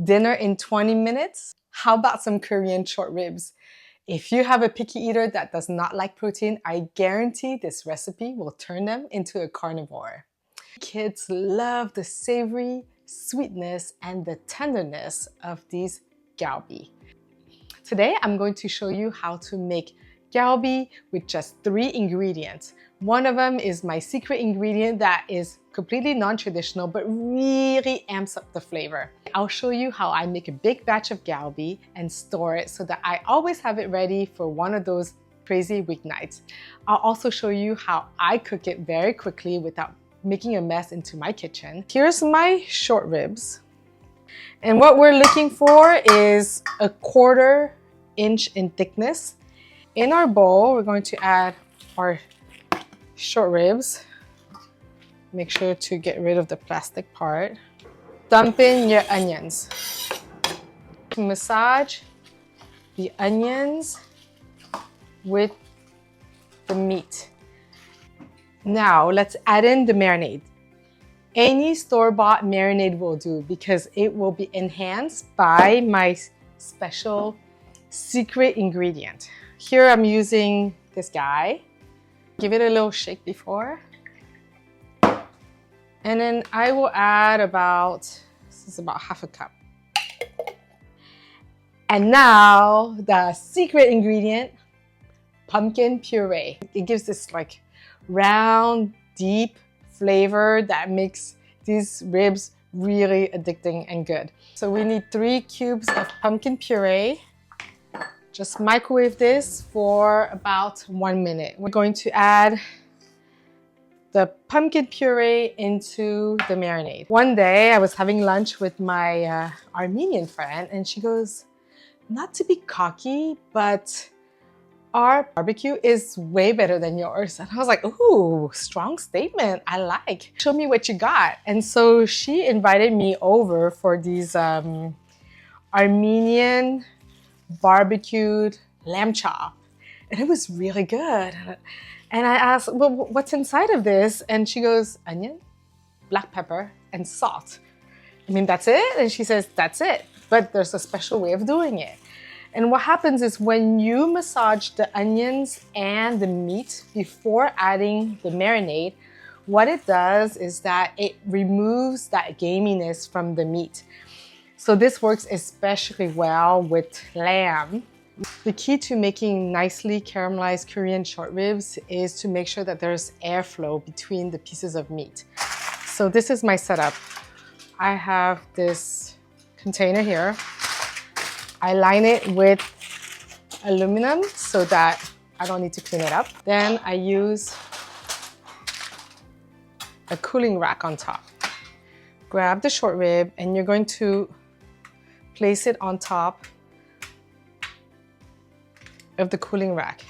Dinner in 20 minutes? How about some Korean short ribs? If you have a picky eater that does not like protein, I guarantee this recipe will turn them into a carnivore. Kids love the savory, sweetness, and the tenderness of these galbi. Today, I'm going to show you how to make galbi with just 3 ingredients. One of them is my secret ingredient that is completely non-traditional but really amps up the flavor. I'll show you how I make a big batch of galbi and store it so that I always have it ready for one of those crazy weeknights. I'll also show you how I cook it very quickly without making a mess into my kitchen. Here's my short ribs. And what we're looking for is a 1/4 inch in thickness. In our bowl, we're going to add our short ribs. Make sure to get rid of the plastic part. Dump in your onions. Massage the onions with the meat. Now let's add in the marinade. Any store-bought marinade will do because it will be enhanced by my special secret ingredient. Here I'm using this guy. Give it a little shake before. And then I will add this is about 1/2 cup. And now the secret ingredient, pumpkin puree. It gives this like round, deep flavor that makes these ribs really addicting and good. So we need 3 cubes of pumpkin puree. Just microwave this for about 1 minute. We're going to add the pumpkin puree into the marinade. One day I was having lunch with my Armenian friend and she goes, not to be cocky, but our barbecue is way better than yours. And I was like, ooh, strong statement, I like. Show me what you got. And so she invited me over for these Armenian barbecued lamb chop. And it was really good. And I asked, well, what's inside of this? And she goes, onion, black pepper, and salt. I mean, that's it? And she says, that's it. But there's a special way of doing it. And what happens is when you massage the onions and the meat before adding the marinade, what it does is that it removes that gaminess from the meat. So this works especially well with lamb. The key to making nicely caramelized Korean short ribs is to make sure that there's airflow between the pieces of meat. So this is my setup. I have this container here. I line it with aluminum so that I don't need to clean it up. Then I use a cooling rack on top. Grab the short rib and you're going to place it on top of the cooling rack.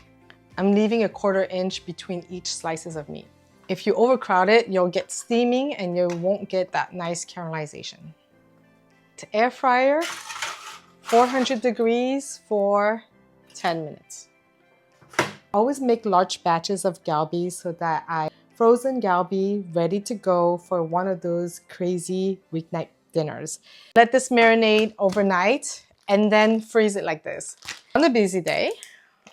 I'm leaving a 1/4 inch between each slices of meat. If you overcrowd it, you'll get steaming and you won't get that nice caramelization. To air fryer, 400 degrees for 10 minutes. Always make large batches of galbi so that I frozen galbi ready to go for one of those crazy weeknight dinners. Let this marinate overnight and then freeze it like this. On a busy day,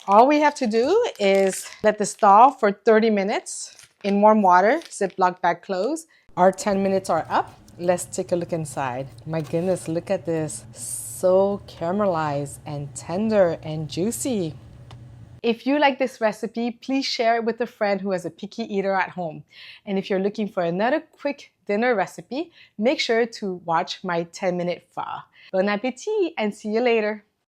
all we have to do is let this thaw for 30 minutes in warm water, Ziploc bag closed. Our 10 minutes are up. Let's take a look inside. My goodness, look at this. So caramelized and tender and juicy. If you like this recipe, please share it with a friend who has a picky eater at home. And if you're looking for another quick dinner recipe, make sure to watch my 10-minute pho. Bon appétit and see you later.